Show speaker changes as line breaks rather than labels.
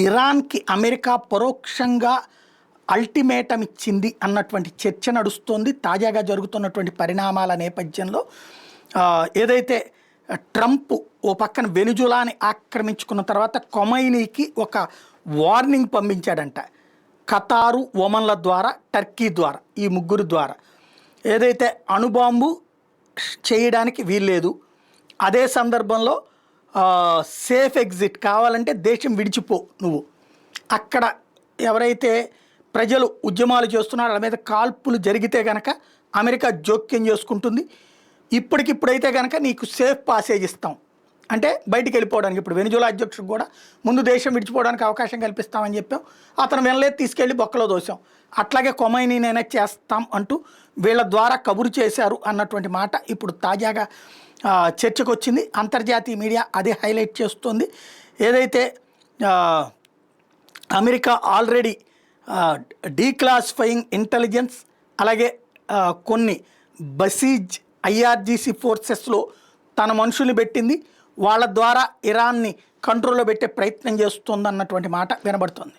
ఇరాన్కి America పరోక్షంగా ultimatum ఇచ్చింది అన్నటువంటి చర్చ నడుస్తోంది. తాజాగా జరుగుతున్నటువంటి పరిణామాల నేపథ్యంలో ఏదైతే ట్రంప్ ఓ పక్కన వెనుజులాని ఆక్రమించుకున్న తర్వాత కొమైనీకి ఒక వార్నింగ్ పంపించాడంట. ఖతారు, ఒమన్ల ద్వారా, టర్కీ ద్వారా, ఈ ముగ్గురు ద్వారా ఏదైతే అణుబాంబు చేయడానికి వీల్లేదు, అదే సందర్భంలో సేఫ్ ఎగ్జిట్ కావాలంటే దేశం విడిచిపో, నువ్వు అక్కడ ఎవరైతే ప్రజలు ఉద్యమాలు చేస్తున్నారో వాళ్ళ మీద కాల్పులు జరిగితే కనుక అమెరికా జోక్యం చేసుకుంటుంది. ఇప్పటికిప్పుడైతే కనుక నీకు సేఫ్ పాసేజ్ ఇస్తాం అంటే బయటికి వెళ్ళిపోవడానికి, ఇప్పుడు వెనుజులా అధ్యక్షుడు కూడా ముందు దేశం విడిచిపోవడానికి అవకాశం కల్పిస్తామని చెప్పాం, అతను వినలేదు, తీసుకెళ్ళి బొక్కలో దోశాం. అట్లాగే కొమైనీనైనా చేస్తాం అంటూ వీళ్ళ ద్వారా కబురు చేశారు అన్నటువంటి మాట ఇప్పుడు తాజాగా చర్చకు వచ్చింది. అంతర్జాతీయ మీడియా అదే హైలైట్ చేస్తుంది. ఏదైతే అమెరికా ఆల్రెడీ డీక్లాసిఫైయింగ్ ఇంటెలిజెన్స్, అలాగే కొన్ని బసీజ్ ఐఆర్జీసీ ఫోర్సెస్లో తన మనుషుల్ని పెట్టింది, వాళ్ళ ద్వారా ఇరాన్ని కంట్రోల్లో పెట్టే ప్రయత్నం చేస్తుంది అన్నటువంటి మాట వినబడుతుంది.